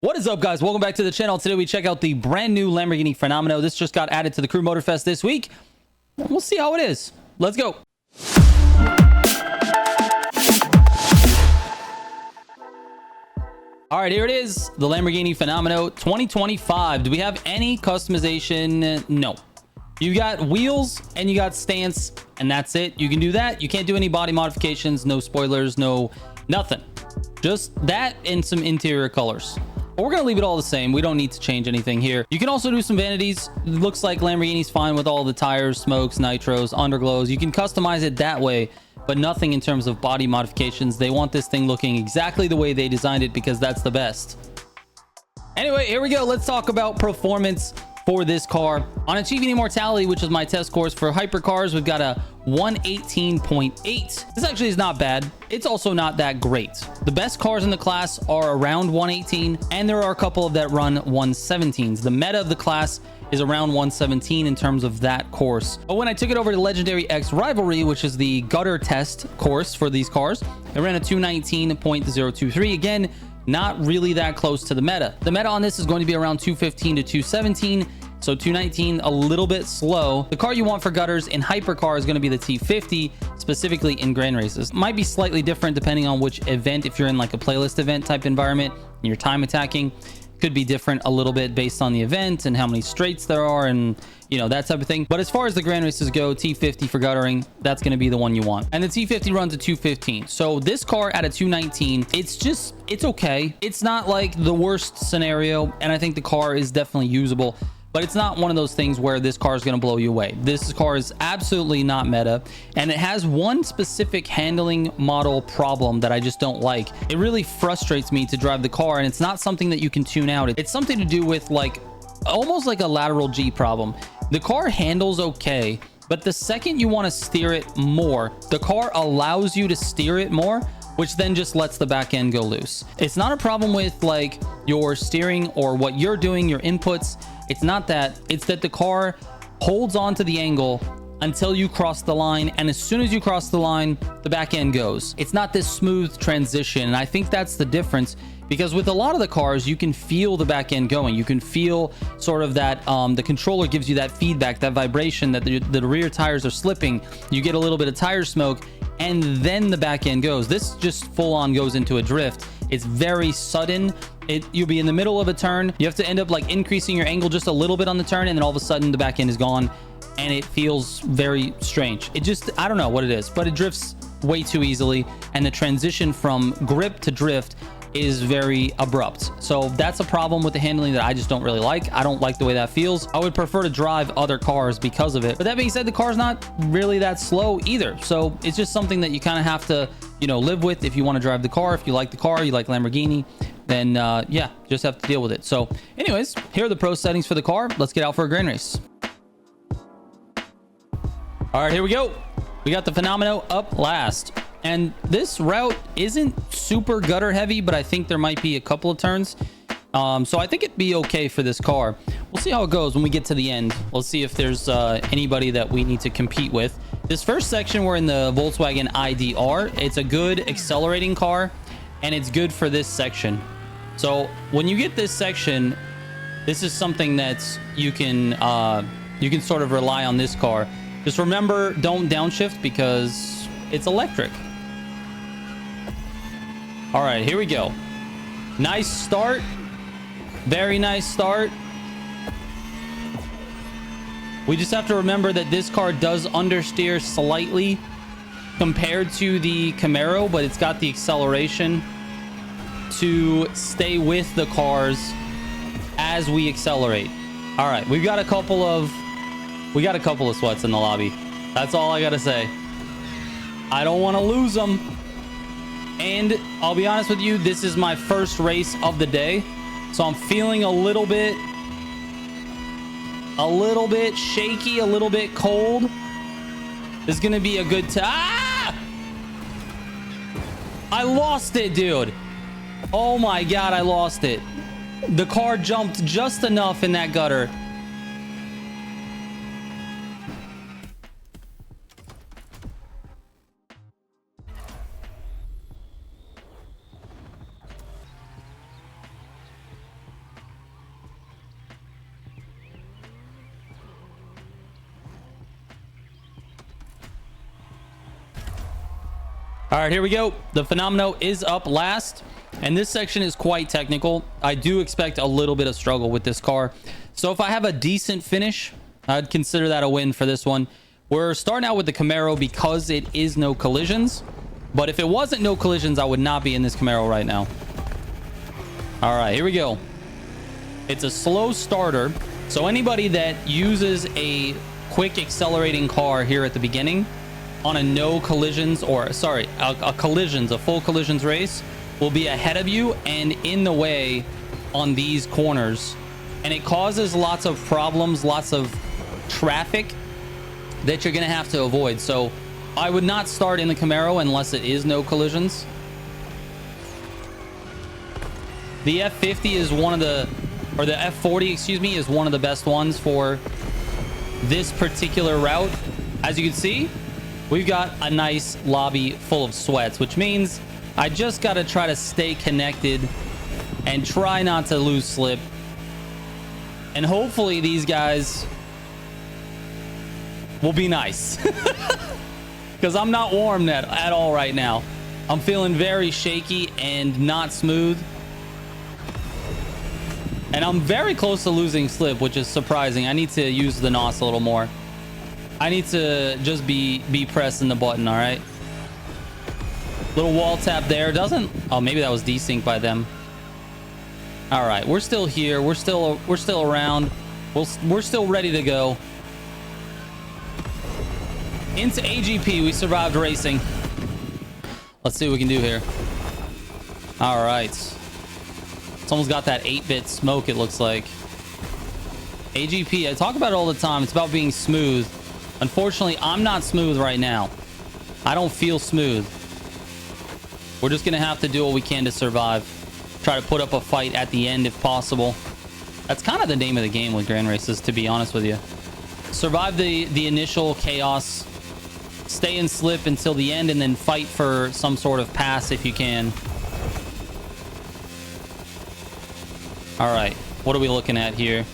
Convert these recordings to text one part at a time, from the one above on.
What is up, guys? Welcome back to the channel. Today we check out the brand new Lamborghini Fenomeno. This just got added to the Crew Motorfest this week. We'll see how it is. Let's go. All right, here it is, the Lamborghini Fenomeno 2025. Do we have any customization? No. You got wheels and you got stance, and that's it. You can do that. You can't do any body modifications, no spoilers, no nothing. Just that and some interior colors. But we're gonna leave it all the same. We don't need to change anything here. You can also do some vanities. It looks like Lamborghini's fine with all the tires, smokes, nitros, underglows. You can customize it that way, but nothing in terms of body modifications. They want this thing looking exactly the way they designed it because that's the best. Anyway, here we go. Let's talk about performance for this car. On Achieving Immortality, which is my test course for hypercars, we've got a 118.8. This actually is not bad. It's also not that great. The best cars in the class are around 118, and there are a couple of that run 117s. The meta of the class is around 117 in terms of that course. But when I took it over to Legendary X Rivalry, which is the gutter test course for these cars, it ran a 219.023. Again, not really that close to the meta. The meta on this is going to be around 215 to 217. So 219, a little bit slow. The car you want for gutters in hypercar is going to be the T50, specifically in grand races. Might be slightly different depending on which event. If you're in like a playlist event type environment and you're time attacking, could be different a little bit based on the event and how many straights there are and, you know, that type of thing. But as far as the grand races go, T50 for guttering, that's going to be the one you want. And the T50 runs a 215. So this car at a 219, it's okay. It's not like the worst scenario. And I think the car is definitely usable, but it's not one of those things where this car is going to blow you away. This car is absolutely not meta, and it has one specific handling model problem that I just don't like. It really frustrates me to drive the car, and it's not something that you can tune out. It's something to do with like almost like a lateral G problem. The car handles okay, but the second you want to steer it more, the car allows you to steer it more, which then just lets the back end go loose. It's not a problem with like your steering or what you're doing, your inputs. It's not that. It's that the car holds on to the angle until you cross the line, and as soon as you cross the line, the back end goes. It's not this smooth transition, and I think that's the difference, because with a lot of the cars, you can feel the back end going. You can feel sort of that the controller gives you that feedback, that vibration, that the rear tires are slipping. You get a little bit of tire smoke, and then the back end goes. This just full on goes into a drift. It's very sudden. You'll be in the middle of a turn. You have to end up like increasing your angle just a little bit on the turn, and then all of a sudden the back end is gone, and it feels very strange. It just, I don't know what it is, but it drifts way too easily, and the transition from grip to drift is very abrupt. So that's a problem with the handling that I just don't really like. I don't like the way that feels. I would prefer to drive other cars because of it. But that being said, the car's not really that slow either. So it's just something that you kind of have to, you know, live with if you want to drive the car. If you like the car, you like Lamborghini, then yeah, just have to deal with it. So anyways, here are the pro settings for the car. Let's get out for a grand race. All right, here we go. We got the Fenomeno up last. And this route isn't super gutter heavy, but I think there might be a couple of turns. So I think it'd be okay for this car. We'll see how it goes when we get to the end. We'll see if there's anybody that we need to compete with. This first section, we're in the Volkswagen IDR. It's a good accelerating car, and it's good for this section. So when you get this section, this is something that you can sort of rely on this car. Just remember, don't downshift because it's electric. All right, here we go. Nice start. Very nice start. We just have to remember that this car does understeer slightly compared to the Camaro, but it's got the acceleration to stay with the cars as we accelerate. All right, we got a couple of sweats in the lobby. That's all I gotta say. I don't want to lose them. And I'll be honest with you, this is my first race of the day, so I'm feeling a little bit shaky, a little bit cold. This is gonna be a good time. Ah! I lost it, dude. Oh my god, I lost it. The car jumped just enough in that gutter. All right, here we go. The Fenomeno is up last, and this section is quite technical. I do expect a little bit of struggle with this car. So if I have a decent finish, I'd consider that a win for this one. We're starting out with the Camaro because it is no collisions. But if it wasn't no collisions, I would not be in this Camaro right now. All right, here we go. It's a slow starter. So anybody that uses a quick accelerating car here at the beginning on a no collisions, or sorry, a full collisions race will be ahead of you and in the way on these corners. And it causes lots of problems, lots of traffic that you're going to have to avoid. So I would not start in the Camaro unless it is no collisions. The F50 is one of the, or the F40, excuse me, is one of the best ones for this particular route. As you can see, we've got a nice lobby full of sweats, which means I just got to try to stay connected and try not to lose slip. And hopefully these guys will be nice. Because I'm not warm at all right now. I'm feeling very shaky and not smooth. And I'm very close to losing slip, which is surprising. I need to use the NOS a little more. I need to just be pressing the button, all right? Little wall tap there. Doesn't... Oh, maybe that was desync by them. All right, we're still here. We're still around. We're still ready to go. Into AGP. We survived racing. Let's see what we can do here. All right. Someone's got that 8-bit smoke, it looks like. AGP, I talk about it all the time. It's about being smooth. Unfortunately, I'm not smooth right now. I don't feel smooth. We're just going to have to do what we can to survive. Try to put up a fight at the end if possible. That's kind of the name of the game with Grand Races, to be honest with you. Survive the initial chaos. Stay in slip until the end and then fight for some sort of pass if you can. All right, what are we looking at here?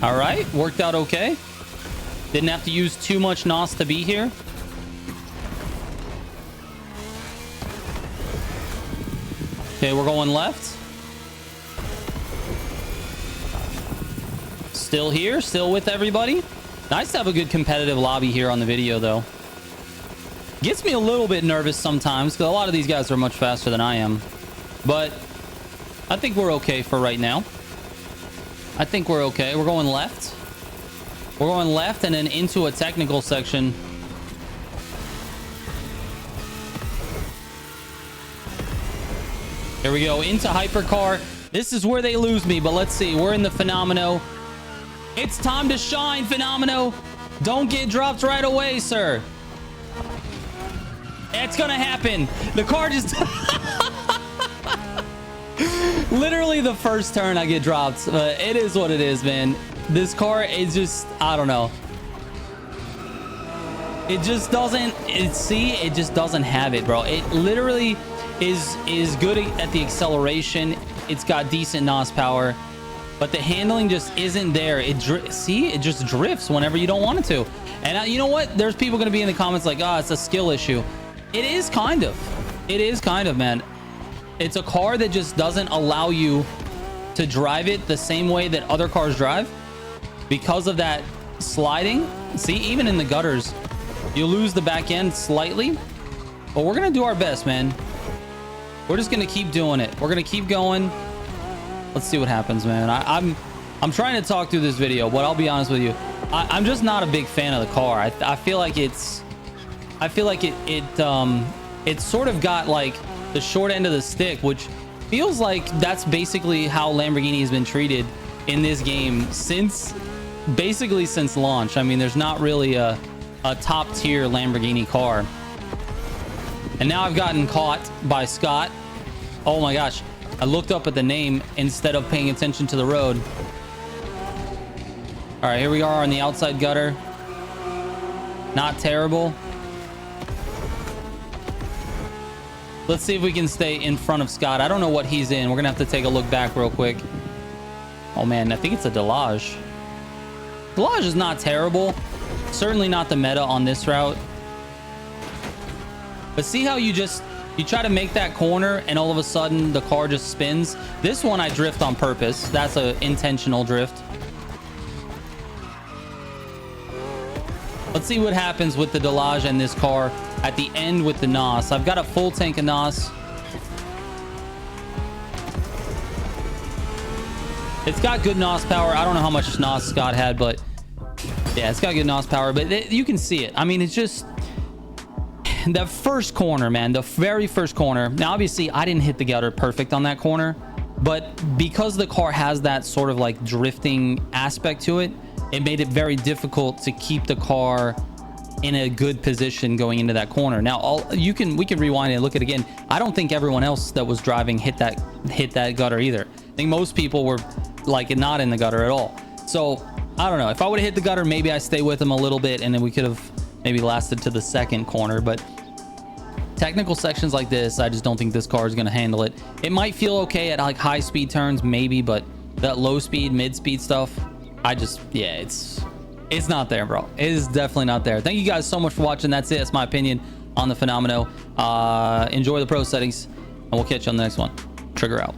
All right, worked out okay. Didn't have to use too much NOS to be here. Okay, we're going left. Still here, still with everybody. Nice to have a good competitive lobby here on the video, though. Gets me a little bit nervous sometimes because a lot of these guys are much faster than I am. But I think we're okay for right now. I think we're okay. We're going left. We're going left and then into a technical section. Here we go. Into hypercar. This is where they lose me, but let's see. We're in the Fenomeno. It's time to shine, Fenomeno. Don't get dropped right away, sir. It's gonna happen. The car just... Literally the first turn I get dropped. It is what it is, man. This car is just... I don't know. It just doesn't... it just doesn't have it, bro. It literally is good at the acceleration. It's got decent NOS power. But the handling just isn't there. It just drifts whenever you don't want it to. And you know what? There's people going to be in the comments like, oh, it's a skill issue. It is kind of. It is kind of, man. It's a car that just doesn't allow you to drive it the same way that other cars drive because of that sliding. See, even in the gutters, you lose the back end slightly. But we're going to do our best, man. We're just going to keep doing it. We're going to keep going. Let's see what happens, man. I'm trying to talk through this video, but I'll be honest with you. I'm just not a big fan of the car. I feel like it sort of got like the short end of the stick, which feels like that's basically how Lamborghini has been treated in this game since launch. I mean, there's not really a top tier Lamborghini car. And now I've gotten caught by Scott. Oh my gosh. I looked up at the name instead of paying attention to the road. All right, here we are on the outside gutter. Not terrible. Let's see if we can stay in front of Scott. I don't know what he's in. We're gonna have to take a look back real quick. Oh man, I think it's a Delage. Delage is not terrible. Certainly not the meta on this route. But see how you try to make that corner and all of a sudden the car just spins? This one I drift on purpose. That's an intentional drift. Let's see what happens with the Delage and this car at the end with the NOS. I've got a full tank of NOS. It's got good NOS power. I don't know how much NOS Scott had, but yeah, it's got good NOS power. But you can see it. I mean, it's just the first corner, man. The very first corner. Now, obviously, I didn't hit the gutter perfect on that corner, but because the car has that sort of like drifting aspect to it, it made it very difficult to keep the car in a good position going into that corner. Now, we can rewind and look at it again. I don't think everyone else that was driving hit that gutter either. I think most people were like not in the gutter at all. So I don't know. If I would have hit the gutter, maybe I stay with them a little bit, and then we could have maybe lasted to the second corner. But technical sections like this, I just don't think this car is going to handle it. It might feel okay at like high speed turns, maybe, but that low speed, mid speed stuff, yeah, it's not there, bro. It is definitely not there. Thank you guys so much for watching. That's it. That's my opinion on the Fenomeno. Enjoy the pro settings, and we'll catch you on the next one. Trigger out.